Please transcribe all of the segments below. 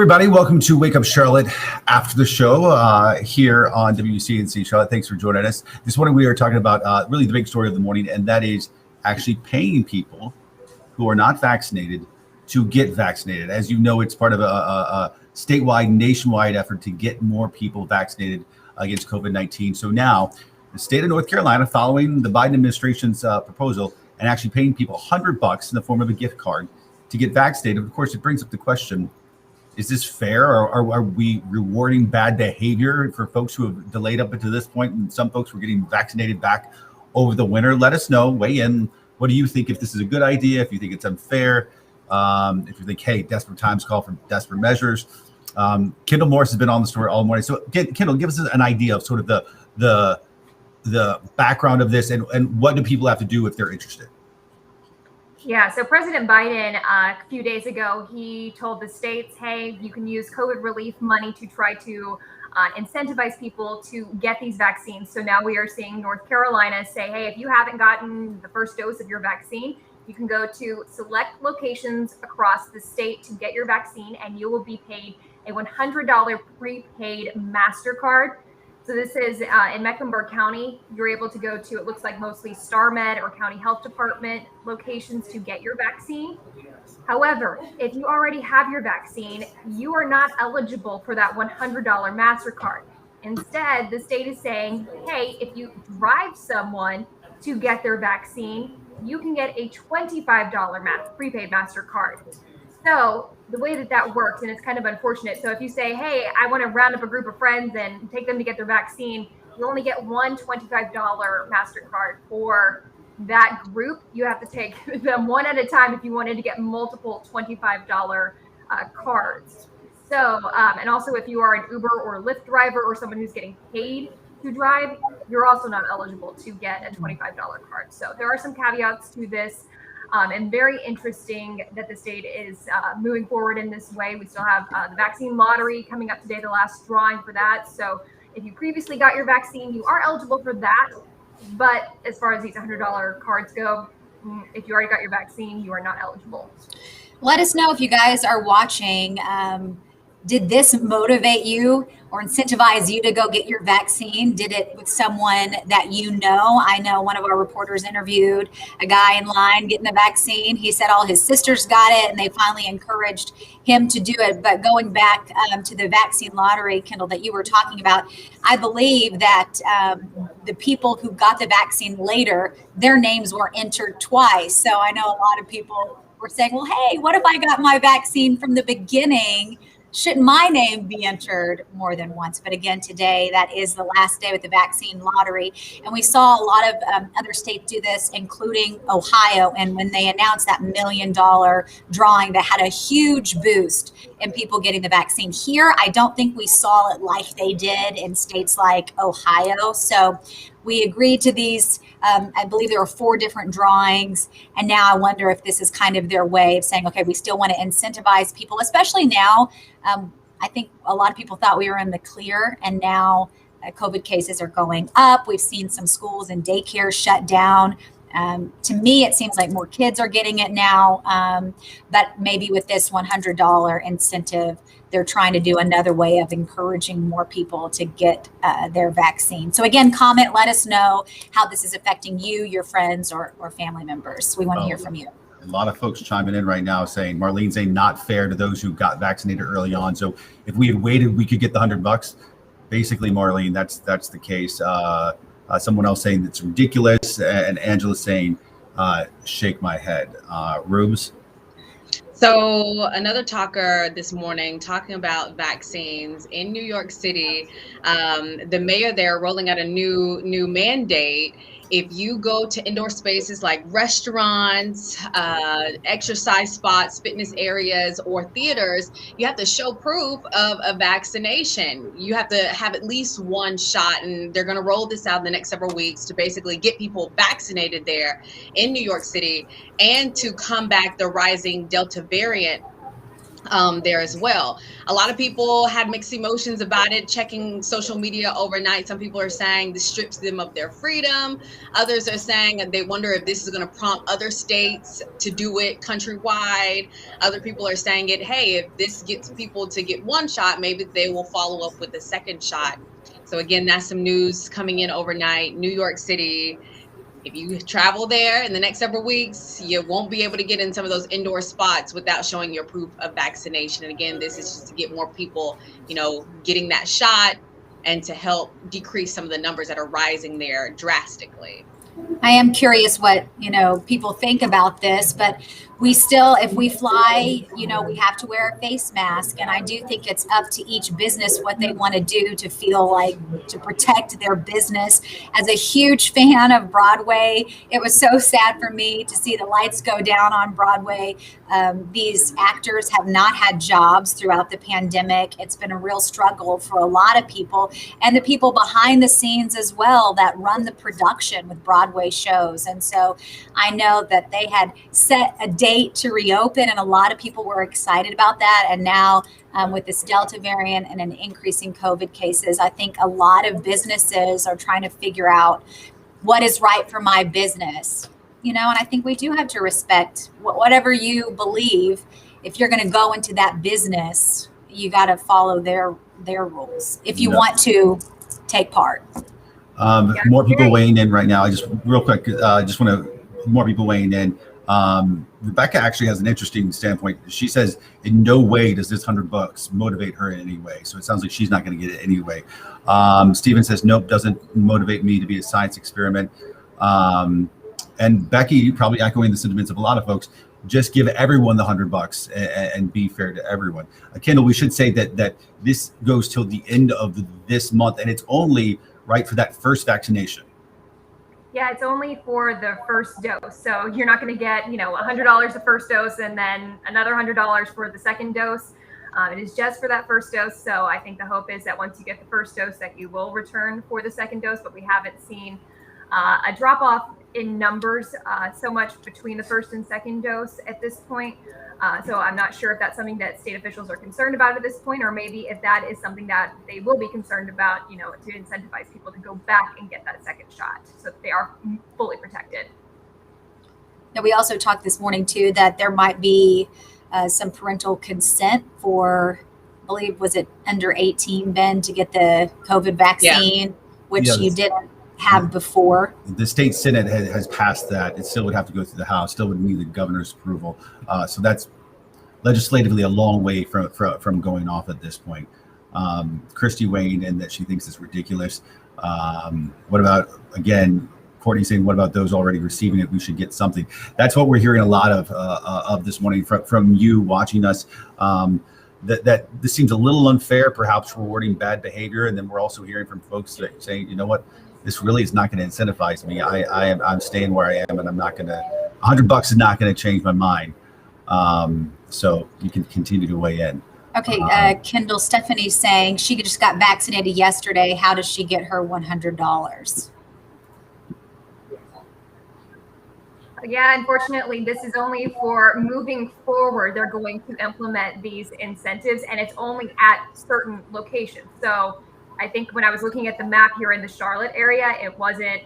everybody. Welcome to Wake Up Charlotte after the show here on WCNC Charlotte. Thanks for joining us. This morning we are talking about really the big story of the morning, and that is actually paying people who are not vaccinated to get vaccinated. As you know, it's part of a statewide, nationwide effort to get more people vaccinated against COVID-19. So now the state of North Carolina, following the Biden administration's proposal and actually paying people $100 in the form of a gift card to get vaccinated. Of course, it brings up the question, is this fair, or are we rewarding bad behavior for folks who have delayed up until this point? And some folks were getting vaccinated back over the winter. Let us know, weigh in. What do you think, if this is a good idea, if you think it's unfair, if you think, hey, desperate times call for desperate measures. Kendall Morris has been on the story all morning. So Kendall, give us an idea of sort of the background of this and what do people have to do if they're interested? Yeah, so President Biden, a few days ago, he told the states, hey, you can use COVID relief money to try to incentivize people to get these vaccines. So now we are seeing North Carolina say, hey, if you haven't gotten the first dose of your vaccine, you can go to select locations across the state to get your vaccine, and you will be paid a $100 prepaid Mastercard. So this is in Mecklenburg County. You're able to go to, it looks like mostly StarMed or county health department locations to get your vaccine. However, if you already have your vaccine, you are not eligible for that $100 Mastercard. Instead, the state is saying, hey, if you drive someone to get their vaccine, you can get a $25 prepaid Mastercard. So the way that works, and it's kind of unfortunate. So if you say, hey, I want to round up a group of friends and take them to get their vaccine, you only get one $25 Mastercard for that group. You have to take them one at a time if you wanted to get multiple $25 cards. So, and also if you are an Uber or Lyft driver or someone who's getting paid to drive, you're also not eligible to get a $25 card. So there are some caveats to this. And very interesting that the state is moving forward in this way. We still have the vaccine lottery coming up today, the last drawing for that. So if you previously got your vaccine, you are eligible for that. But as far as these $100 cards go, if you already got your vaccine, you are not eligible. Let us know if you guys are watching. Did this motivate you or incentivize you to go get your vaccine? Did it with someone that you know? I know one of our reporters interviewed a guy in line getting the vaccine. He said all his sisters got it and they finally encouraged him to do it. But going back to the vaccine lottery, Kendall, that you were talking about, I believe that the people who got the vaccine later, their names were entered twice. So I know a lot of people were saying, well, hey, what if I got my vaccine from the beginning? Shouldn't my name be entered more than once? But again, today, that is the last day with the vaccine lottery. And we saw a lot of other states do this, including Ohio. And when they announced that $1 million drawing, that had a huge boost in people getting the vaccine. Here, I don't think we saw it like they did in states like Ohio. So we agreed to these. I believe there were 4 different drawings. And now I wonder if this is kind of their way of saying, okay, we still want to incentivize people, especially now. I think a lot of people thought we were in the clear, and now COVID cases are going up. We've seen some schools and daycare shut down. To me, it seems like more kids are getting it now. But maybe with this $100 incentive, they're trying to do another way of encouraging more people to get their vaccine. So again, comment, let us know how this is affecting you, your friends, or family members. We want to hear from you. A lot of folks chiming in right now saying, Marlene saying not fair to those who got vaccinated early on. So if we had waited, we could get the $100. Basically, Marlene, that's the case. Someone else saying it's ridiculous, and Angela saying, shake my head. Rubes? So another talker this morning talking about vaccines in New York City, the mayor there rolling out a new mandate. If you go to indoor spaces like restaurants, exercise spots, fitness areas, or theaters, you have to show proof of a vaccination. You have to have at least one shot, and they're going to roll this out in the next several weeks to basically get people vaccinated there in New York City and to combat the rising Delta variant. there as well. A lot of people had mixed emotions about it, checking social media overnight. Some people are saying this strips them of their freedom. Others are saying that they wonder if this is going to prompt other states to do it countrywide. Other people are saying hey, if this gets people to get one shot, maybe they will follow up with a second shot. So again, that's some news coming in overnight. New York City, if you travel there in the next several weeks, you won't be able to get in some of those indoor spots without showing your proof of vaccination. And again, this is just to get more people, getting that shot and to help decrease some of the numbers that are rising there drastically. I am curious what, people think about this, but we still, if we fly, we have to wear a face mask. And I do think it's up to each business what they want to do to feel like to protect their business. As a huge fan of Broadway, it was so sad for me to see the lights go down on Broadway. These actors have not had jobs throughout the pandemic. It's been a real struggle for a lot of people, and the people behind the scenes as well that run the production with Broadway shows. And so I know that they had set a date to reopen, and a lot of people were excited about that. And now with this Delta variant and an increasing COVID cases, I think a lot of businesses are trying to figure out what is right for my business. And I think we do have to respect whatever you believe. If you're going to go into that business, you got to follow their rules if you want to take part. More people weighing in right now. I just real quick, just want to more people weighing in. Rebecca actually has an interesting standpoint. She says, in no way does this $100 motivate her in any way. So it sounds like she's not going to get it anyway. Steven says, nope, doesn't motivate me to be a science experiment. And Becky, probably echoing the sentiments of a lot of folks, just give everyone the $100 and be fair to everyone. Kendall, we should say that this goes till the end of this month, and it's only right for that first vaccination. Yeah, it's only for the first dose. So you're not going to get, $100 the first dose and then another $100 for the second dose. It is just for that first dose. So I think the hope is that once you get the first dose that you will return for the second dose, but we haven't seen a drop off in numbers so much between the first and second dose at this point. So I'm not sure if that's something that state officials are concerned about at this point, or maybe if that is something that they will be concerned about, to incentivize people to go back and get that second shot so that they are fully protected. Now, we also talked this morning too that there might be some parental consent for, I believe, was it under 18, Ben, to get the COVID vaccine, which you didn't have before. The state Senate has passed that. It still would have to go through the House, still would need the governor's approval. So that's legislatively a long way from going off at this point. Christy weighing in that she thinks it's ridiculous. What about, again, Courtney saying, what about those already receiving it? We should get something. That's what we're hearing a lot of this morning from you watching us. That this seems a little unfair, perhaps rewarding bad behavior. And then we're also hearing from folks that saying, you know what, this really is not going to incentivize me. I'm staying where I am, and I'm not going to, $100 is not going to change my mind. So you can continue to weigh in. Okay. Kendall, Stephanie's saying she just got vaccinated yesterday. How does she get her $100? Yeah, unfortunately, this is only for moving forward. They're going to implement these incentives, and it's only at certain locations. So I think when I was looking at the map here in the Charlotte area, it wasn't,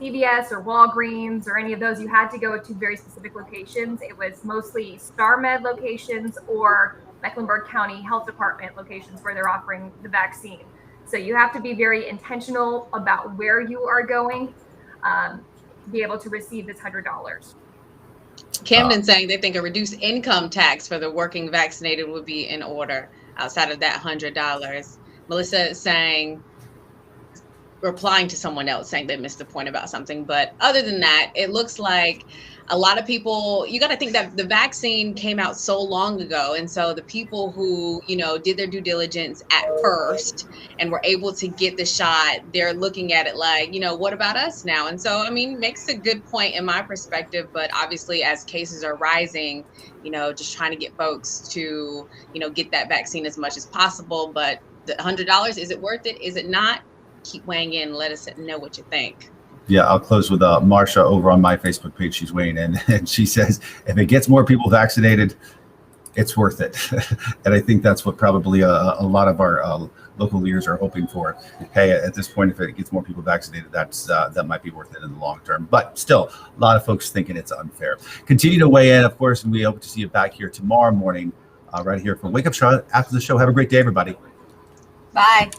CVS or Walgreens or any of those. You had to go to very specific locations. It was mostly StarMed locations or Mecklenburg County Health Department locations where they're offering the vaccine. So you have to be very intentional about where you are going to be able to receive this $100. Camden saying they think a reduced income tax for the working vaccinated would be in order outside of that $100. Melissa is saying, replying to someone else saying they missed the point about something. But other than that, it looks like a lot of people, you got to think that the vaccine came out so long ago. And so the people who, did their due diligence at first and were able to get the shot, they're looking at it like, what about us now? And so, makes a good point in my perspective. But obviously, as cases are rising, just trying to get folks to, get that vaccine as much as possible. But the $100, is it worth it? Is it not? Keep weighing in. Let us know what you think. Yeah, I'll close with Marsha over on my Facebook page. She's weighing in, and she says, if it gets more people vaccinated, it's worth it. And I think that's what probably a lot of our local leaders are hoping for. Hey, at this point, if it gets more people vaccinated, that might be worth it in the long term. But still, a lot of folks thinking it's unfair. Continue to weigh in, of course, and we hope to see you back here tomorrow morning, right here for Wake Up Charlotte after the show. Have a great day, everybody. Bye.